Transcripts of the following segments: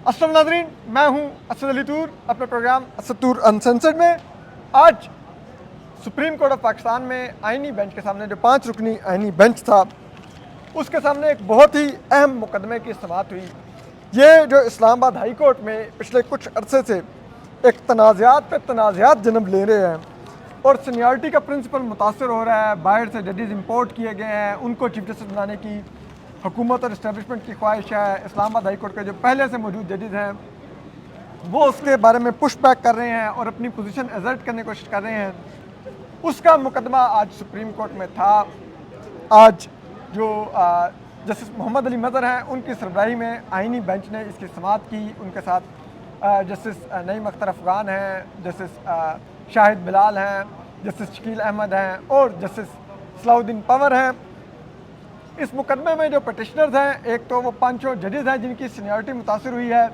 अस्सलाम नाज़रीन, मैं हूं असद अली तूर अपने प्रोग्राम असद तूर अनसेंसर्ड में। आज सुप्रीम कोर्ट ऑफ पाकिस्तान में आइनी बेंच के सामने जो 5 रुकनी आइनी बेंच था, उसके सामने एक बहुत ही अहम मुकदमे की समाअत हुई। ये जो इस्लामाबाद हाई कोर्ट में पिछले कुछ अरसे से एक तनाज़ात पे तनाज़ात जन्म ले रहे हैं और सीनियरिटी का प्रिंसिपल मुतासर हो रहा है। बाहर से जजेस इंपोर्ट किए गए हैं, उनको चीफ जस्टिस बनाने की हुकूमत और इस्टेब्लिशमेंट की ख्वाहिश है। इस्लामाबाद हाई कोर्ट के जो पहले से मौजूद जजेस हैं वो उसके बारे में पुश बैक कर रहे हैं और अपनी पोजीशन एजर्ट करने की कोशिश कर रहे हैं। उसका मुकदमा आज सुप्रीम कोर्ट में था। आज जो जस्टिस मोहम्मद अली मज़हर हैं, उनकी सरबराही में आइनी बेंच ने इसकी समाअत की। उनके साथ जस्टिस नईम अख्तर अफ़गान हैं, जस्टिस शाहिद बिलाल हैं, जस्टिस शकील अहमद हैं और जस्टिस सलाउद्दीन पंवर हैं। इस मुकदमे में जो पटिशनर्स हैं, एक तो वो 5 जजेस हैं जिनकी सीनियरिटी मुतासर हुई है,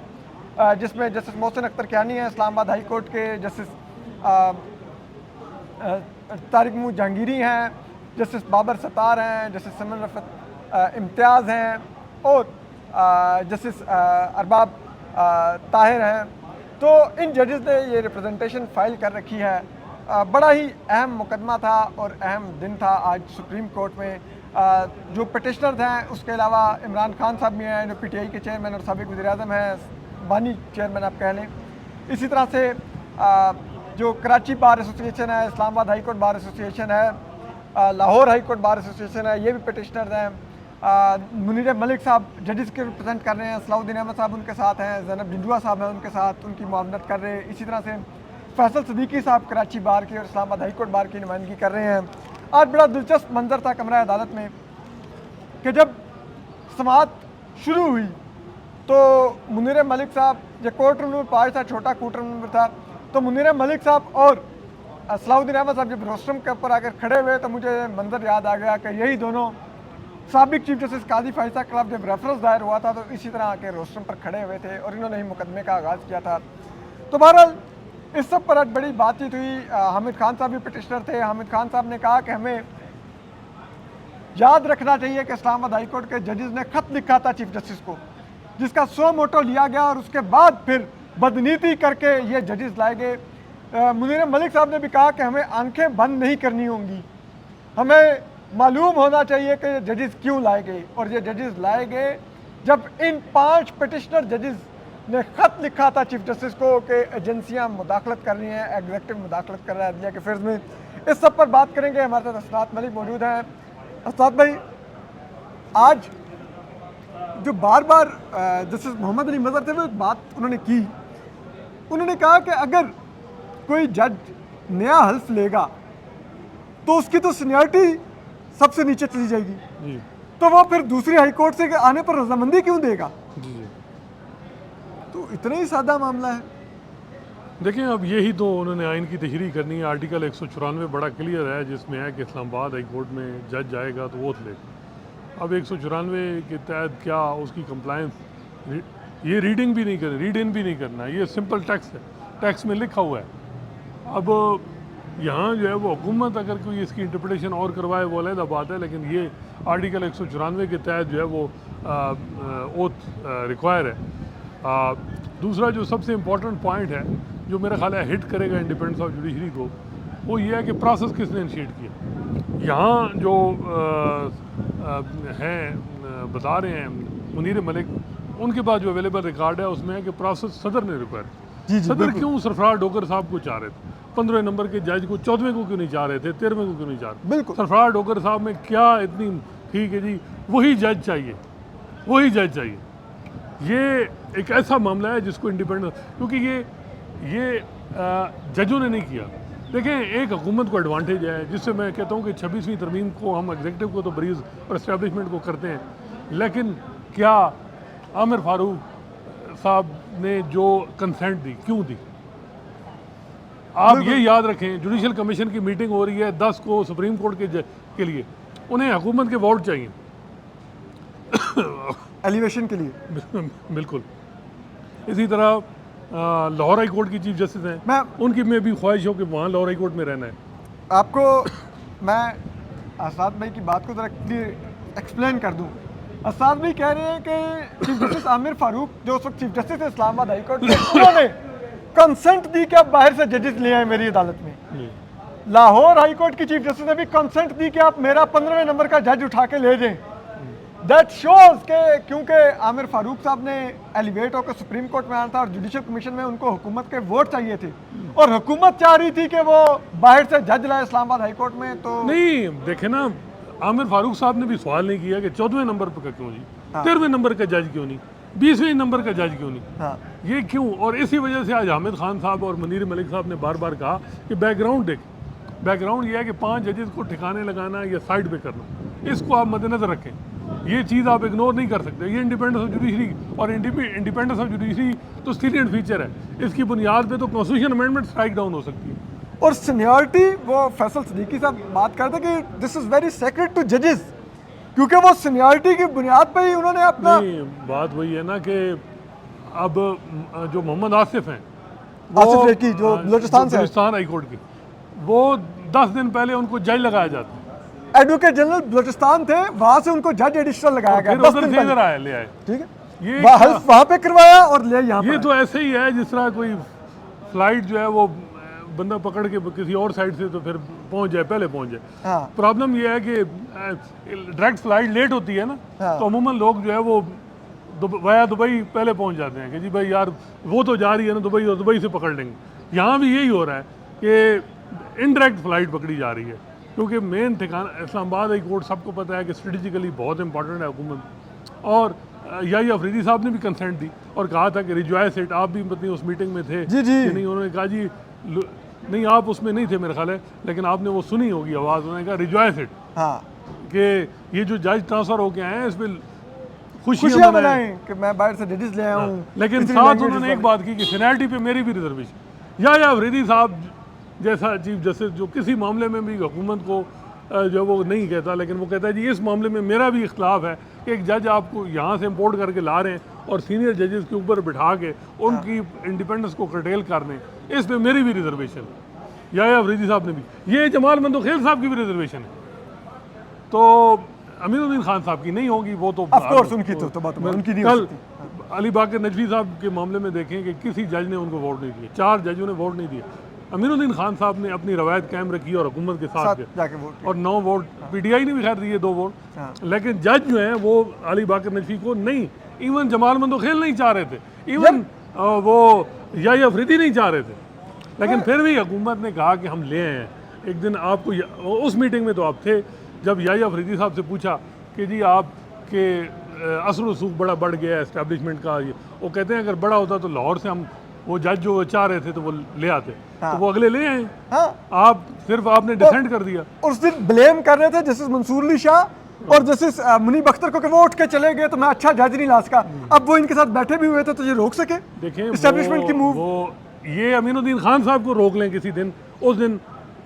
जिसमें जस्टिस मोहसिन अख्तर कियानी हैं इस्लामाबाद हाई कोर्ट के, जस्टिस तारिक महमूद जहांगीरी हैं, जस्टिस बाबर सत्तार हैं, जस्टिस समन रफ़त इम्तियाज़ हैं और जस्टिस अरबाब ताहिर हैं। तो इन जजेस ने ये रिप्रेजेंटेशन फ़ाइल कर रखी है। बड़ा ही अहम मुकदमा था और अहम दिन था आज सुप्रीम कोर्ट में। जो पटिशनर्स हैं उसके अलावा इमरान खान साहब भी हैं जो PTI के चेयरमैन और साबिक़ वज़ीर-ए-आज़म हैं, बानी चेयरमैन आप कह लें। इसी तरह से जो कराची बार एसोसिएशन है, Islamabad high court bar association है, Lahore high court bar association है, ये भी पटिशनर्स हैं। मुनीर मलिक साहब जजेस के रिप्रेजेंट कर रहे हैं, सलाउद्दीन अहमद साहब उनके साथ हैं, ज़ैनब जिंजुआ साहब हैं उनके साथ, उनकी मुआवनत कर रहे हैं। इसी तरह से फैसल सदीकी साहब कराची बार की और इस्लामाबाद हाई कोर्ट बार की नुमाइंदगी कर रहे हैं। आज बड़ा दिलचस्प मंजर था कमरा अदालत में कि जब समाअत शुरू हुई तो मुनीर मलिक साहब, जो कोर्ट रूम नंबर 5 था, छोटा कोर्ट रूम नंबर था, तो मुनीर मलिक साहब और सलाउद्दीन अहमद साहब जब रोस्ट्रम के ऊपर आकर खड़े हुए तो मुझे मंजर याद आ गया कि यही दोनों साबिक चीफ जस्टिस काजी फायसा खिलाफ जब रेफरेंस दायर हुआ था तो इसी तरह आके रोस्ट्रम पर खड़े हुए थे और इन्होंने ही मुकदमे का आगाज़ किया था। तो बहरहाल इस सब पर आज बड़ी बातचीत हुई। हामिद खान साहब भी पटिशनर थे। हामिद खान साहब ने कहा कि हमें याद रखना चाहिए कि इस्लामाबाद हाई कोर्ट के जजेस ने ख़त लिखा था चीफ जस्टिस को, जिसका सो मोटो लिया गया और उसके बाद फिर बदनीति करके ये जजेस लाए गए। मुनीर मलिक साहब ने भी कहा कि हमें आंखें बंद नहीं करनी होंगी, हमें मालूम होना चाहिए कि ये जजेस क्यों लाए गए। और ये जजेस लाए गए जब इन 5 पटिशनर जजेस ने ख़त लिखा था चीफ जस्टिस को कि एजेंसियाँ मुदाखलत कर रही हैं, एग्जीक्यूटिव मुदाखलत कर रहा है अदलिया के फ़र्ज़ में। इस सब पर बात करेंगे। हमारे साथ असरात मलिक मौजूद हैं। असरात भाई, आज जो बार बार जस्टिस मोहम्मद अली मज़हर थे वो एक बात उन्होंने की, उन्होंने कहा कि अगर कोई जज नया हल्फ लेगा तो उसकी तो सीनियरिटी सबसे नीचे चली जाएगी जी। तो वो फिर दूसरी हाई कोर्ट से आने पर रजामंदी क्यों देगा जी। तो इतना ही सादा मामला है। देखिए, अब यही तो उन्होंने आइन की तशरीह करनी है। आर्टिकल 194 बड़ा क्लियर है जिसमें है कि इस्लामाबाद हाई कोर्ट में जज जाएगा तो वोट लेगा। अब 194 के तहत क्या उसकी कंप्लायंस, ये रीडिंग भी नहीं करनी, रीड इन भी नहीं करना, ये सिंपल टैक्स है, टैक्स में लिखा हुआ है। अब यहाँ जो है वो हुकूमत अगर कोई इसकी इंटरप्रिटेशन और करवाए वो अलग बात है, लेकिन ये आर्टिकल 194 के तहत जो है वो ओथ रिक्वायर है। दूसरा जो सबसे इम्पॉर्टेंट पॉइंट है जो मेरा ख्याल है हिट करेगा इंडिपेंडेंस ऑफ जुडिशरी को, वो ये है कि प्रोसेस किसने इनिशिएट किया। यहाँ जो हैं बता रहे हैं मुनीर मलिक, उनके पास जो अवेलेबल रिकॉर्ड है उसमें है कि प्रोसेस सदर ने रिक्वायर। सदर क्यों सरफराज डोगर साहब को चाह रहे थे? 15 नंबर के जज को 14वें को क्यों नहीं चाह रहे थे, 13वें को क्यों नहीं चाह रहे? बिल्कुल, सरफराज डोगर साहब में क्या इतनी, ठीक है जी, वही जज चाहिए, वही जज चाहिए। ये एक ऐसा मामला है जिसको इंडिपेंडेंस, क्योंकि ये जजों ने नहीं किया। देखें, एक हुकूमत को एडवांटेज है जिससे मैं कहता हूँ कि 26वीं तरमीम को हम एग्जीक्यूटिव को तो बरीज और इस्टेब्लिशमेंट को करते हैं, लेकिन क्या आमिर फारूक साहब ने जो कंसेंट दी क्यों दी? आप ये याद रखें, जुडिशल कमीशन की मीटिंग हो रही है 10 को सुप्रीम कोर्ट के लिए, उन्हें हुकूमत के वोट चाहिए एलिवेशन के लिए। बिल्कुल। इसी तरह लाहौर हाई कोर्ट की चीफ जस्टिस हैं, उनकी में भी ख्वाहिश हो कि वहाँ लाहौर हाई कोर्ट में रहना है। आपको मैं आसाद भाई की बात को ज़रा एक्सप्लेन कर दूँ असाद भी कह रहे हैं कि चीफ जस्टिस आमिर फारूक जो उस वक्त चीफ जस्टिस है इस्लामाबाद हाई कोर्ट के, उन्होंने कंसेंट दी कि आप बाहर से जजेस ले आए मेरी अदालत में। लाहौर हाई कोर्ट की चीफ जस्टिस ने भी कंसेंट दी कि आप मेरा 15वें नंबर का जज उठा के ले जाएं। दैट शोज के क्योंकि आमिर फारूक साहब ने एलिवेट होकर सुप्रीम कोर्ट में आना था और जुडिशल कमीशन में उनको हुकूमत के वोट चाहिए थे और हुकूमत चाह रही थी कि वो बाहर से जज लाए इस्लामाबाद हाई कोर्ट में। तो नहीं देखे ना, आमिर फारूक साहब ने भी सवाल नहीं किया कि 14वें नंबर पर क्यों नहीं, 13वें नंबर का जज क्यों नहीं, 20वें नंबर का जज क्यों नहीं, हाँ, ये क्यों। और इसी वजह से आज हामिद खान साहब और मुनीर मलिक साहब ने बार बार कहा कि बैकग्राउंड देख, बैकग्राउंड ये है कि 5 जजेस को ठिकाने लगाना या साइड पे करना, इसको आप मद्देनजर रखें। ये चीज़ आप इग्नोर नहीं कर सकते। ये इंडिपेंडेंस ऑफ जुडिशरी और इंडिपेंडेंस ऑफ जुडिशरी तो सीलियंट फीचर है, इसकी बुनियाद पे तो कॉन्स्टिट्यूशन अमेंडमेंट स्ट्राइक डाउन हो सकती है। और सीनियरिटी, वो फैसल सिद्दीकी साहब बात करते कि this is very secret to जजेस, क्योंकि वो सीनियरिटी की बुनियाद पे ही उन्होंने अपना। नहीं, बात वही है ना कि अब जो मोहम्मद आसिफ हैं, आसिफ रेकी जो बलूचिस्तान से है, बलूचिस्तान हाई कोर्ट की, वो 10 दिन पहले उनको जज लगाया जाता है। एडवोकेट जनरल बलूचिस्तान थे, वहां से उनको जज एडिशनल लगाया गया, फिर 10 उधर दिन से पहले। इधर आए ले आए। ठीक है, ये वहां पे करवाया और ले यहाँ ये पर तो ऐसे ही है जिस तरह कोई फ्लाइट जो है वो बंदा पकड़ के किसी और साइड से तो फिर पहुंच जाए, पहले पहुंच जाए। हाँ, प्रॉब्लम ये है कि डायरेक्ट फ्लाइट लेट होती है ना, हाँ। तो अमूमन लोग जो है वो वाया दुबई पहले पहुंच जाते हैं कि जी भाई यार वो तो जा रही है ना दुबई, और दुबई से पकड़ लेंगे। यहाँ भी यही हो रहा है कि इनडायरेक्ट फ्लाइट पकड़ी जा रही है, क्योंकि मेन ठिकाना इस्लामाबाद हाई कोर्ट सबको पता है कि स्ट्रेटेजिकली बहुत इंपॉर्टेंट है हुकूमत। और याही अफरीदी साहब ने भी कंसेंट दी और कहा था कि रिजॉयस इट, आप भी पत्नी उस मीटिंग में थे जी, जी। कि नहीं, उन्होंने कहा जी नहीं आप उसमें नहीं थे मेरे ख्याल है, लेकिन आपने वो सुनी होगी आवाज़, उन्होंने कहा रिजॉयस इट, हाँ, कि ये जो जज ट्रांसफ़र होके आए हैं इस पर खुशियाँ खुशियां मनाएं। मनाएं कि मैं बाहर से जजेस ले आया हूँ। लेकिन इतनी साथ languages उन्होंने एक वाले। बात की कि सीनियरिटी पे मेरी भी रिजर्वेशन। या अफरीदी साहब जैसा चीफ जस्टिस जो किसी मामले में भी हुकूमत को जो वो नहीं कहता, लेकिन वो कहता है जी इस मामले में मेरा भी इख्तलाफ है कि एक जज आपको यहाँ से इम्पोर्ट करके ला रहे हैं और सीनियर जजेस के ऊपर बिठा के उनकी इंडिपेंडेंस को कर्टेल कर रहे हैं, इस पर मेरी भी रिजर्वेशन। या अफरीदी साहब ने भी, ये जमाल मंदोखेल साहब की भी रिजर्वेशन है, तो अमीनुद्दीन खान साहब की नहीं होगी, वो तो ऑफ कोर्स उनकी तो बात उनकी नहीं हो कल सकती। अली बाकर नजवी साहब के मामले में देखें कि किसी जज ने उनको वोट नहीं दिए, 4 जजों ने वोट नहीं दिए। अमीनुद्दीन खान साहब ने अपनी रवायत कायम रखी और हुकूमत के साथ गए जाके वोट और 9 वोट, पीटीआई ने भी खैर दिए 2 वोट, हाँ। लेकिन जज जो हैं वो अली बाकर नजवी को नहीं, इवन जमाल मंदोखेल नहीं चाह रहे थे, इवन वो या अफरीदी नहीं चाह रहे थे, लेकिन फिर भी हुकूमत ने कहा कि हम ले आए हैं। एक दिन आपको उस मीटिंग में तो आप थे जब या अफरीदी साहब से पूछा कि जी आपके असर रसूख बड़ा बढ़ गया है इस्टेब्लिशमेंट का, ये वो कहते हैं अगर बड़ा होता तो लाहौर से हम वो जज जो चाह रहे थे तो वो ले आते, तो वो अगले ले आए। हाँ, आप सिर्फ आपने डिसेंट कर दिया। और उस दिन ब्लेम कर रहे थे जस्टिस मंसूर अली शाह और जस्टिस मुनीब अख्तर को कि वो उठ के चले गए तो मैं अच्छा जज नहीं ला सका। अब वो इनके साथ बैठे भी हुए थे तो ये रोक सके देखें एस्टेब्लिशमेंट की मूव। वो ये अमीनुद्दीन खान साहब को रोक लें किसी दिन, उस दिन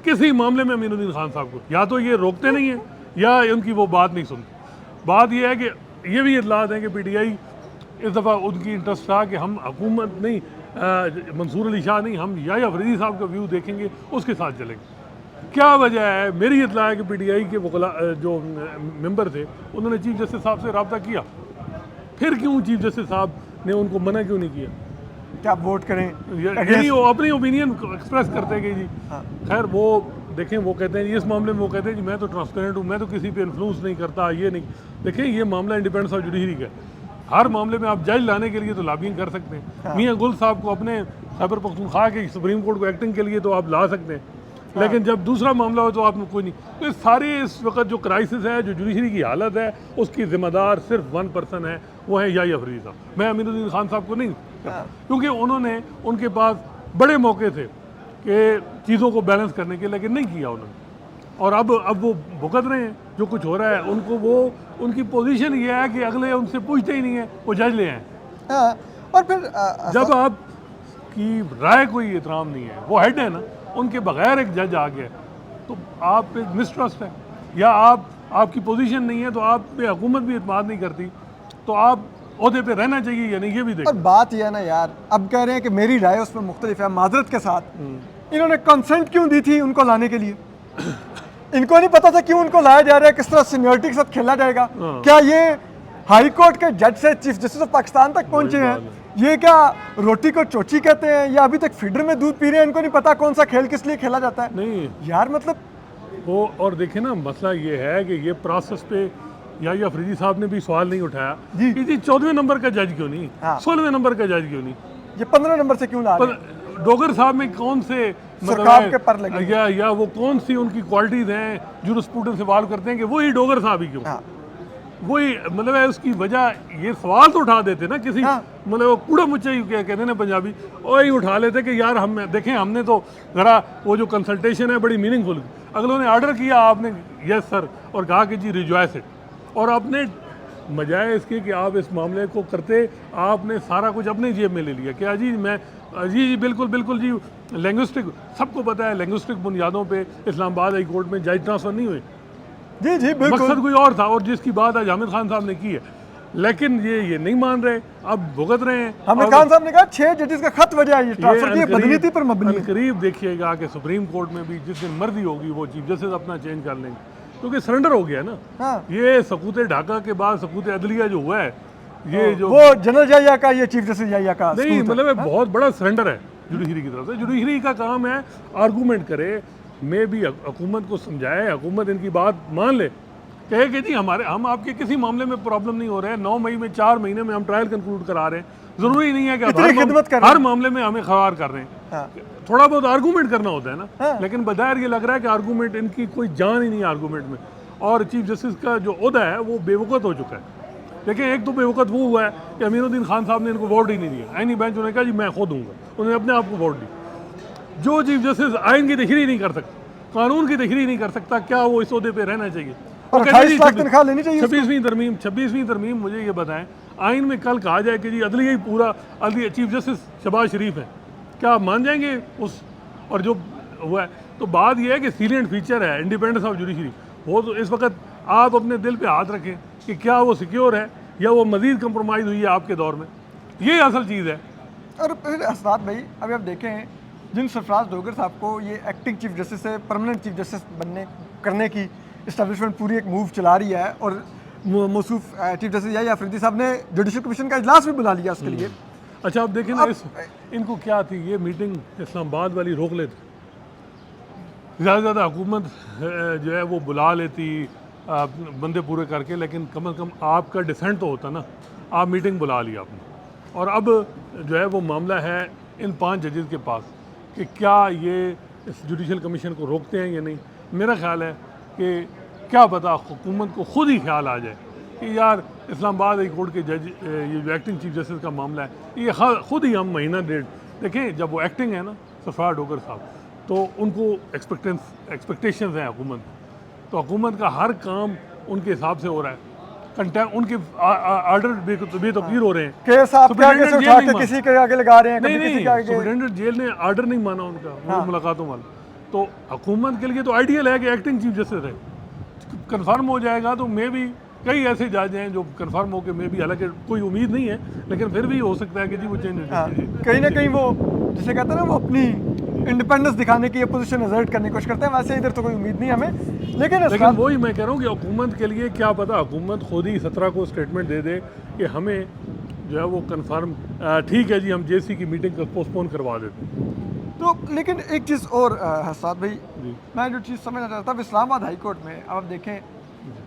किसी मामले में अमीनुद्दीन खान साहब को या तो ये रोकते नहीं हैं या उनकी वो बात नहीं सुनते। बात ये है कि ये भी इतलात है कि पीटीआई इस दफ़ा उनकी इंटरेस्ट था कि हम हुकूमत नहीं, मंसूर अली शाह नहीं, हम या अफरीदी साहब का व्यू देखेंगे, उसके साथ चलेंगे। क्या वजह है? मेरी इतला है कि पीटीआई के जो मेंबर थे उन्होंने चीफ जस्टिस साहब से रब्ता किया, फिर क्यों चीफ जस्टिस साहब ने उनको मना क्यों नहीं किया क्या वोट करें? यही वो अपनी ओपिनियन एक्सप्रेस करते कि जी हाँ। खैर वो देखें, वो कहते हैं जी इस मामले में वो कहते हैं जी मैं तो ट्रांसपेरेंट हूँ, मैं तो किसी पे इन्फ्लुएंस नहीं करता, ये नहीं। देखें ये मामला इंडिपेंडेंस ऑफ जुडिशरी का है, हर मामले में आप जज लाने के लिए तो लॉबिंग कर सकते हैं। मियां गुल साहब को अपने खैबर पख्तूनख्वा के सुप्रीम कोर्ट को एक्टिंग के लिए तो आप ला सकते हैं, लेकिन जब दूसरा मामला हो तो आप कोई नहीं। तो ये सारे इस वक्त जो क्राइसिस है, जो जुडिशरी की हालत है, उसकी जिम्मेदार सिर्फ 1 पर्सन है, वो है या अफरीदी साहब। मैं अमीनुद्दीन खान साहब को नहीं, क्योंकि उन्होंने उनके पास बड़े मौके थे कि चीज़ों को बैलेंस करने के, लेकिन नहीं किया उन्होंने। और अब वो भुगत रहे हैं जो कुछ हो रहा है उनको। वो उनकी पोजीशन ये है कि अगले उनसे पूछते ही नहीं है, वो जज ले आए। हाँ, और फिर जब आप की राय कोई एहतराम नहीं है, वो हेड है ना, उनके बगैर एक जज आ गया तो आप पे मिसट्रस्ट है, या आपकी पोजीशन नहीं है तो आप पे हुकूमत भी एतमाद नहीं करती, तो आप ओहदे पे रहना चाहिए या नहीं, ये भी और देखो। बात यह है ना यार, अब कह रहे हैं कि मेरी राय उसमें मुख्तलिफ है, माजरत के साथ इन्होंने कंसेंट क्यों दी थी उनको लाने के लिए? इनको नहीं पता था क्यों उनको लाया जा रहा है, किस तरह सीनियरिटी के साथ खेला जाएगा? क्या ये हाई कोर्ट के जज से चीफ जस्टिस ऑफ पाकिस्तान तक पहुंचे हैं, ये क्या रोटी को चोची कहते हैं या अभी तक फीडर में दूध पी रहे हैं? इनको नहीं पता कौन सा खेल किस लिए खेला जाता है। नहीं यार मतलब वो, और देखे ना मसला ये है कि ये प्रोसेस पे या अफरीदी साहब ने भी सवाल नहीं उठाया जी। कि जी 14वें नंबर का जज क्यों नहीं, हाँ। 16वें नंबर का जज क्यों नहीं, ये 15 नंबर से क्यों ला रहे हैं? पर डोगर साहब में कौन से सरकार के पर लगे या वो कौन सी उनकी क्वालिटीज हैं जूरिस्प्रूडेंस से सवाल करते हैं कि वही डोगर साहब ही क्यों, हाँ। वही मतलब है उसकी वजह, ये सवाल तो उठा देते ना किसी, हाँ। मतलब वो कूड़ा मुच्चा ही क्या कहते हैं ना पंजाबी, वही उठा लेते कि यार हम देखें हमने तो ज़रा वो जो कंसल्टेशन है बड़ी मीनिंगफुल, अगलों ने ऑर्डर किया आपने यस सर और कहा कि जी रिजॉइस इट, और आपने बजाय इसके कि आप इस मामले को करते आपने सारा कुछ अपने जेब में ले लिया। क्या जी मैं जी बिल्कुल बिल्कुल जी लैंग्विस्टिक, सबको पता है लैंग्विस्टिक बुनियादों पे इस्लामाबाद हाई कोर्ट में जज ट्रांसफ़र नहीं हुए, जी जी बिल्कुल, मकसद कोई और था, और जिसकी बात आज हामिद खान साहब ने की है, लेकिन ये नहीं मान रहे, अब भुगत रहे हैं। हामिद खान साहब ने कहा 6 जजेस का खत वजह है ये ट्रांसफर की, बदनीति पर मबनी है। करीब देखिएगा कि सुप्रीम कोर्ट में भी जिस दिन मर्जी होगी वो चीफ जस्टिस अपना चेंज कर लेंगे, क्योंकि सरेंडर हो गया ना। हाँ। ये सकूत ढाका के बाद सकूत अदलिया जो हुआ है, ये जो वो जनरल याहिया का, ये चीफ जस्टिस याहिया का नहीं सबूत है। मतलब है बहुत बड़ा सरेंडर है जुडिशरी की तरफ से। जुडिशरी का काम है आर्गूमेंट करे, मैं भी हुकूमत को समझाए, हुकूमत इनकी बात मान ले, कहे कि जी हम आपके किसी मामले में प्रॉब्लम नहीं हो रहे हैं, 9 मई में 4 महीने में हम ट्रायल कंक्लूड करा रहे हैं, ज़रूरी नहीं है कि इतनी खिदमत कर रहे हैं। हर मामले में हमें खबार कर रहे हैं। हाँ। थोड़ा बहुत आर्गूमेंट करना होता है ना। हाँ। लेकिन बजाय ये लग रहा है कि आर्गूमेंट, इनकी कोई जान ही नहीं है आर्गूमेंट में, और चीफ जस्टिस का जो ओहदा है वो बेवकूफ़ हो चुका है। देखिए एक तो बेवकूफ़ वो हुआ है कि अमीनुद्दीन खान साहब ने इनको वोट ही नहीं दिया, आईनी बेंच उन्होंने कहा जी मैं खुद दूंगा, उन्होंने अपने आप को वोट दी। जो चीफ जस्टिस आइन की तशरीह नहीं कर सकता, कानून की तशरीह नहीं कर सकता, क्या वो इस ओहदे पे रहना चाहिए? और 28 लाख तनख्वाह लेनी चाहिए। 26वीं तरमीम मुझे ये बताएं, आइन में कल कहा जाए कि जी अदलिया ही पूरा अदलिया चीफ जस्टिस शहबाज शरीफ है, क्या आप मान जाएंगे उस? और जो हुआ है तो बात यह है कि सीलियंट फीचर है इंडिपेंडेंस ऑफ जुडिशरी, वो तो इस वक्त आप अपने दिल पे हाथ रखें कि क्या वो सिक्योर है या वो मज़ीद कंप्रोमाइज़ हुई है आपके दौर में, ये असल चीज़ है। और फिर असदाद भाई अभी आप देखें जिन सरफराज डोगर साहब को ये एक्टिंग चीफ जस्टिस से परमानेंट चीफ जस्टिस करने की इस्टेब्लिशमेंट पूरी एक मूव चला रही है, और मौसूफ चीफ जस्टिस याहिया अफरीदी साहब ने जुडिशल कमीशन का इजलास भी बुला लिया उसके लिए। अच्छा अब देखें ना इनको क्या थी ये मीटिंग इस्लामाबाद वाली रोक लेती, ज़्यादा से ज़्यादा हुकूमत जो है वो बुला लेती बंदे पूरे करके, लेकिन कम से कम आपका डिसेंट तो होता ना, आप मीटिंग बुला लिया आपने, और अब जो है वो मामला है इन 5 जजेस के पास कि क्या ये इस जुडिशल कमीशन को रोकते हैं या नहीं। मेरा ख्याल है कि क्या पता हुकूमत को खुद ही ख्याल आ जाए कि यार इस्लामाबाद हाई कोर्ट के जज ये जो एक्टिंग चीफ जस्टिस का मामला है, ये खुद ही हम महीना डेढ़ देखें, जब वो एक्टिंग है ना सरफराज डोगर साहब, तो उनको एक्सपेक्टेशंस हैं हुकूमत, तो हुकूमत का हर काम उनके हिसाब से हो रहा है, उनके ऑर्डर बेतकीर हो रहे हैं। केस आपके आगे से उठा के किसी के आगे लगा रहे हैं, कभी किसी के आगे। सुप्रिटेंडेंट जेल ने ऑर्डर नहीं माना उनका, वो मुलाकातों वाला, तो हुकूमत के लिए तो आइडियल है कि एक्टिंग चीफ जस्टिस है, कन्फर्म हो जाएगा तो मे भी कई ऐसे जज हैं जो कन्फर्म हो के मे भी, हालांकि कोई उम्मीद नहीं है लेकिन फिर भी हो सकता है कि जी वो चेंज हो जाए। कहीं ना कहीं वो जिसे कहते हैं ना वो अपनी इंडिपेंडेंस दिखाने की पोजीशन एजर्ट करने की कोशिश करते हैं, वैसे इधर तो कोई उम्मीद नहीं हमें। लेकिन वही मैं कह रहा हूँ कि हुकूमत के लिए क्या पता हुकूमत खुद ही 17 को स्टेटमेंट दे दे कि हमें जो है वो कन्फर्म ठीक है जी हम JC की मीटिंग को पोस्टपोन करवा देते हैं। तो लेकिन एक चीज़ और हसाद भाई, मैं जो चीज़ समझना चाहता था इस्लामाबाद हाई कोर्ट में, अब आप देखें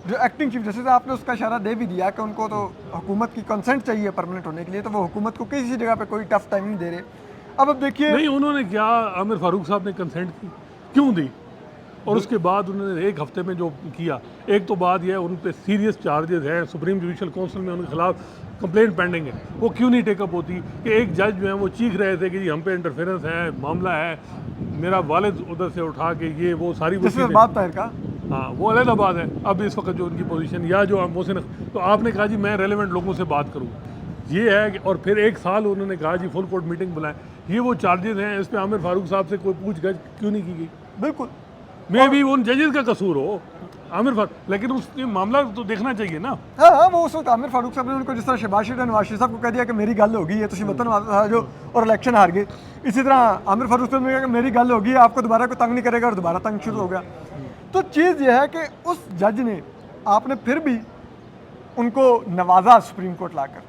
जो एक्टिंग चीफ जस्टिस आपने उसका इशारा दे भी दिया कि उनको तो हुकूमत की कंसेंट चाहिए परमानेंट होने के लिए, तो वो हुकूमत को किसी जगह पे कोई टफ टाइम नहीं दे रहे। अब देखिए नहीं उन्होंने क्या, आमिर फारूक साहब ने कंसेंट की क्यों दी, और उसके बाद उन्होंने 1 हफ्ते में जो किया, एक तो बात यह है उन पर सीरियस चार्जेस हैं, सुप्रीम जुडिशल काउंसिल में उनके खिलाफ कंप्लेंट पेंडिंग है, वो क्यों नहीं टेकअप होती कि एक जज जो है वो चीख रहे थे कि जी हम पे इंटरफेरेंस है, मामला है, मेरा वालिद उधर से उठा के ये वो सारी बात ताहिर का, हाँ वो अलग बात है। अब इस वक्त जो उनकी पोजीशन या जो मोहसिन, तो आपने कहा जी मैं रेलेवेंट लोगों से बात करूँ, ये है कि, और फिर 1 साल उन्होंने कहा जी फुल कोर्ट मीटिंग बुलाएं, ये वो चार्जेस हैं, इस पर आमिर फारूक साहब से कोई पूछगछ क्यों नहीं की गई? बिल्कुल मे भी उन जजेस का कसूर हो आमिर फारूक, लेकिन उसने मामला तो देखना चाहिए ना। हाँ वो उस वक्त आमिर फारूक साहब ने उनको जिस तरह शहबाज शरीफ ने नवाज शरीफ साहब को कह दिया कि मेरी गल होगी है, तुम वतन वाला जो और इलेक्शन हार गए, इसी तरह आमिर फारूक साहब ने कहा कि मेरी गल होगी, आपको दोबारा कोई तंग नहीं करेगा, और दोबारा तंग शुरू हो गया। तो चीज़ यह है कि उस जज ने, आपने फिर भी उनको नवाजा सुप्रीम कोर्ट लाकर।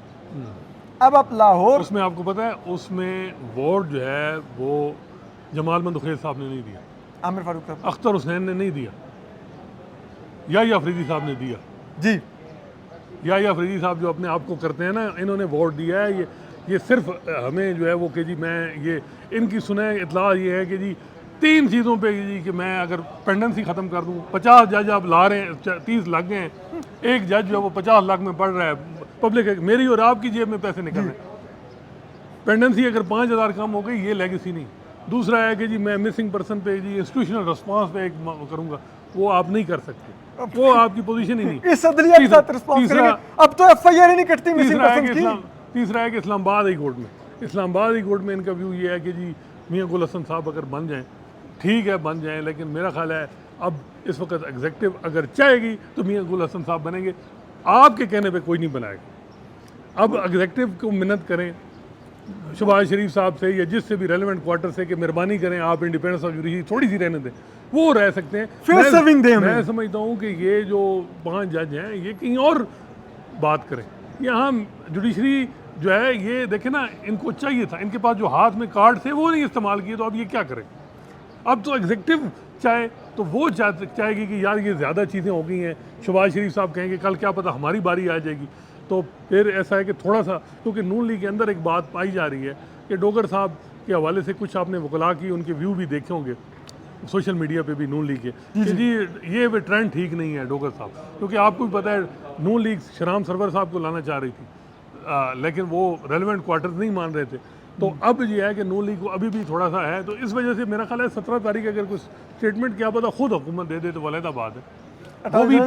अब आप लाहौर, उसमें आपको पता है उसमें वोट जो है वो जमाल मंदखेज साहब ने नहीं दिया, आमिर फारूक साहब अख्तर हुसैन ने नहीं दिया, या अफरीदी साहब ने दिया। जी, या अफरीदी साहब जो अपने आप को करते हैं ना, इन्होंने वोट दिया है। ये सिर्फ हमें जो है वो कि जी मैं ये इनकी सुने इतला ये है कि जी 3 चीज़ों पे जी कि मैं अगर पेंडेंसी ख़त्म कर दूँ, 50 जज आप ला रहे हैं, 30 लग गए हैं, एक जज जो है वो 50 लाख में पढ़ रहा है, पब्लिक मेरी और आपकी जेब में पैसे निकल रहे हैं। पेंडेंसी अगर 5,000 कम हो गई, ये लेगेसी नहीं। दूसरा है कि जी मैं मिसिंग पर्सन पे जी इंस्टीट्यूशनल रिस्पांस पे एक करूँगा, वो आप नहीं कर सकते, वो आपकी पोजीशन ही नहीं। इस अदलिया के साथ रिस्पॉन्स करेंगे। अब तो एफआईआर ही नहीं कटती मिसिंग पर्सन की। तीसरा है कि इस्लामाबाद हाई कोर्ट में इनका व्यू ये है कि जी मियां गुल हसन साहब अगर बन जाएं, ठीक है बन जाएं, लेकिन मेरा ख्याल है अब इस वक्त एग्जीक्यूटिव अगर चाहेगी तो मियां गुल हसन साहब बनेंगे, आपके कहने पे कोई नहीं बनाएगा। अब एग्जीक्यूटिव को मिन्नत करें शहबाज शरीफ साहब से या जिससे भी रेलेवेंट क्वार्टर से कि मेहरबानी करें आप इंडिपेंडेंस ऑफ जुडिशरी थोड़ी सी रहने दें, वो रह सकते हैं। फिर सर्विंग दें। मैं समझता हूँ कि ये जो 5 जज हैं ये कहीं और बात करें। यहाँ जुडिशरी जो है ये देखें ना, इनको चाहिए था, इनके पास जो हाथ में कार्ड थे वो नहीं इस्तेमाल किए, तो अब ये क्या करें। अब तो एग्जीक्यूटिव चाहे तो वो चाहेगी कि यार ये ज़्यादा चीज़ें हो गई हैं, शहबाज शरीफ साहब कहेंगे कल क्या पता हमारी बारी आ जाएगी, तो फिर ऐसा है कि थोड़ा सा, क्योंकि नून लीग के अंदर एक बात पाई जा रही है कि डोगर साहब के हवाले से कुछ आपने वकला की उनके व्यू भी देखे होंगे सोशल मीडिया पे भी नून लीग के कि जी ये वे ट्रेंड ठीक नहीं है डोगर साहब, क्योंकि आपको भी पता है नून लीग शराम सरवर साहब को लाना चाह रही थी, लेकिन वो रेलेवेंट क्वार्टर नहीं मान रहे थे। तो अब ये है कि नून लीग को अभी भी थोड़ा सा है, तो इस वजह से मेरा ख्याल है 17 तारीख अगर कुछ स्टेटमेंट क्या पता खुद हुकूमत दे दे तो वलीदा बात है, वो भी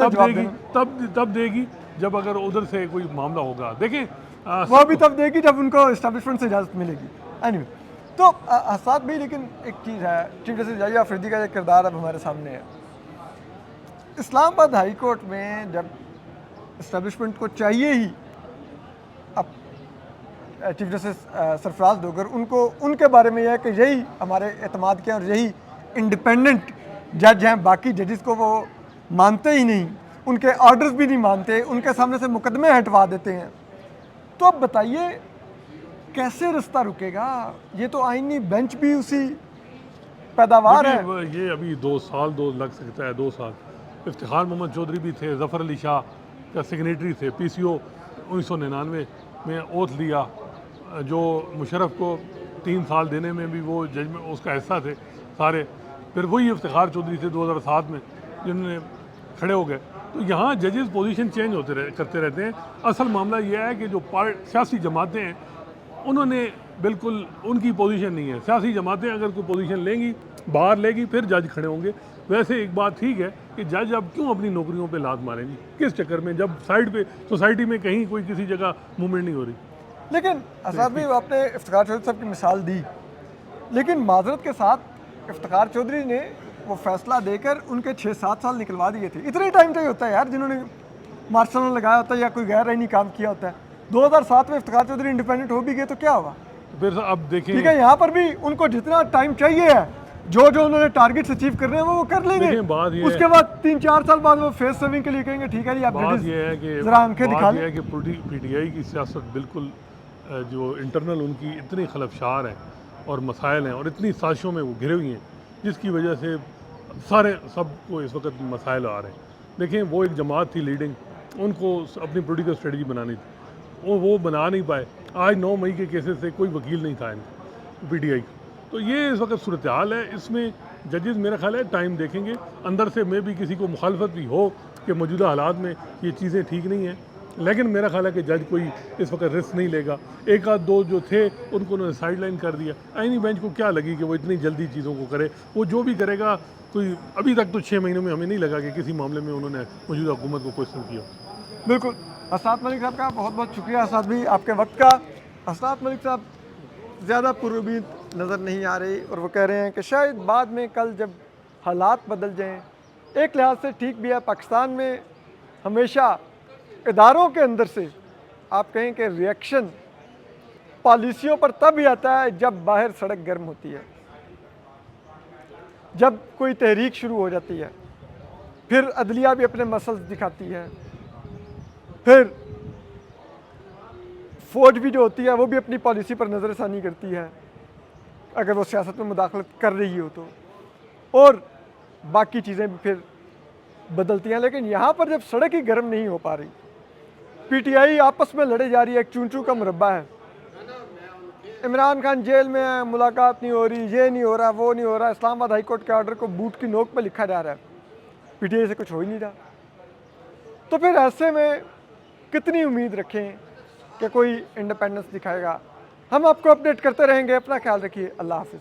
तब देगी जब अगर उधर से कोई मामला होगा। देखें वो भी तब देगी जब उनको एस्टेब्लिशमेंट से इजाज़त मिलेगी। एनीवे, तो साथ भी लेकिन एक चीज़ है, चीफ जस्टिस जाहिया अफरीदी का एक किरदार अब हमारे सामने है। इस्लामाबाद हाई कोर्ट में जब इस्टेब्लिशमेंट को चाहिए ही, अब चीफ जस्टिस सरफराज डोगर उनको उनके बारे में यह है कि यही हमारे एतमाद के और यही इंडिपेंडेंट जज हैं, बाकी जजेस को वो मानते ही नहीं, उनके ऑर्डर्स भी नहीं मानते, उनके सामने से मुकदमे हटवा देते हैं। तो अब बताइए कैसे रास्ता रुकेगा? ये तो आईनी बेंच भी उसी पैदावार है। ये अभी 2 साल लग सकता है, 2 साल। इफ्तिखार मोहम्मद चौधरी भी थे, ज़फ़र अली शाह का सेक्रेटरी थे, PCO 1999 में ओथ लिया, जो मुशर्रफ को 3 साल देने में भी वो जज में उसका हिस्सा थे सारे। फिर वही इफ्तिखार चौधरी थे 2007 में जिन्होंने खड़े हो गए। तो यहाँ जजेस पोजीशन चेंज करते रहते हैं। असल मामला यह है कि जो सियासी जमातें हैं उन्होंने बिल्कुल उनकी पोजीशन नहीं है। सियासी जमातें अगर कोई पोजीशन लेंगी, बाहर लेगी, फिर जज खड़े होंगे। वैसे एक बात ठीक है कि जज अब क्यों अपनी नौकरियों पे लात मारेंगी, किस चक्कर में, जब साइड पे सोसाइटी में कहीं कोई किसी जगह मूवमेंट नहीं हो रही। लेकिन आज़ाद भाई आपने इफ्तिखार चौधरी साहब की मिसाल दी, लेकिन माजरत के साथ इफ्तिखार चौधरी ने वो फैसला देकर उनके 6-7 साल निकलवा दिए थे। इतने टाइम तो ही होता है यार, जिन्होंने मार्शल लगाया होता है या कोई गैर आईनी काम किया होता है। 2007 में इफ्तिखार चौधरी इंडिपेंडेंट हो भी गए तो क्या हुआ? फिर अब देखें, ठीक है, यहाँ पर भी उनको जितना टाइम चाहिए है, जो उन्होंने टारगेट्स अचीव कर रहे हैं वो कर लेंगे। बात ये उसके बाद 3-4 साल बाद वो फेस सर्विंग के लिए कहेंगे ठीक है जी आप बात ये है कि जरा आंखें दिखा लें। PTI की सियासत बिल्कुल जो इंटरनल उनकी इतनी खलफशार है और मसाइल हैं और इतनी साजिशों में वो घिरे हुई हैं, जिसकी वजह से सबको इस वक्त मसाइल आ रहे हैं। देखें, वो एक जमात थी लीडिंग, उनको अपनी पॉलिटिकल स्ट्रेटजी बनानी थी, वो बना नहीं पाए। आज 9 मई के केसेस से कोई वकील नहीं था इनको PTI का। तो ये इस वक्त सूरत हाल है। इसमें जजेस मेरा ख्याल है टाइम देखेंगे, अंदर से में भी किसी को मुखालफत भी हो कि मौजूदा हालात में ये चीज़ें ठीक नहीं हैं, लेकिन मेरा ख्याल है कि जज कोई इस वक्त रिस्क नहीं लेगा। 1-2 जो थे उनको उन्होंने साइड लाइन कर दिया। आईनी बेंच को क्या लगी कि वो इतनी जल्दी चीज़ों को करे, वो जो भी करेगा कोई अभी तक तो 6 महीनों में हमें नहीं लगा कि किसी मामले में उन्होंने मौजूदा हुकूमत को क्वेश्चन किया। बिल्कुल। असद मलिक साहब का बहुत बहुत शुक्रिया असद भी आपके वक्त का। असद मलिक साहब ज़्यादा पुरुमीद नज़र नहीं आ रही और वो कह रहे हैं कि शायद बाद में कल जब हालात बदल जाएं, एक लिहाज से ठीक भी है। पाकिस्तान में हमेशा इदारों के अंदर से आप कहें कि रिएक्शन पॉलिसियों पर तब ही आता है जब बाहर सड़क गर्म होती है, जब कोई तहरीक शुरू हो जाती है, फिर अदलिया भी अपने मसल्स दिखाती है, फिर फौज भी जो होती है वो भी अपनी पॉलिसी पर नज़रसानी करती है अगर वो सियासत में मुदाखलत कर रही हो तो, और बाकी चीज़ें भी फिर बदलती हैं। लेकिन यहाँ पर जब सड़क ही गर्म नहीं हो पा रही, पीटीआई आपस में लड़े जा रही है, एक चूं चूं का मुरब्बा है, इमरान खान जेल में है, मुलाकात नहीं हो रही, ये नहीं हो रहा, वो नहीं हो रहा, इस्लामाबाद हाई कोर्ट के ऑर्डर को बूट की नोक पर लिखा जा रहा है, पीटीआई से कुछ हो ही नहीं रहा। तो फिर ऐसे में कितनी उम्मीद रखें कि कोई इंडिपेंडेंस दिखाएगा। हम आपको अपडेट करते रहेंगे। अपना ख्याल रखिए। अल्लाह हाफिज़।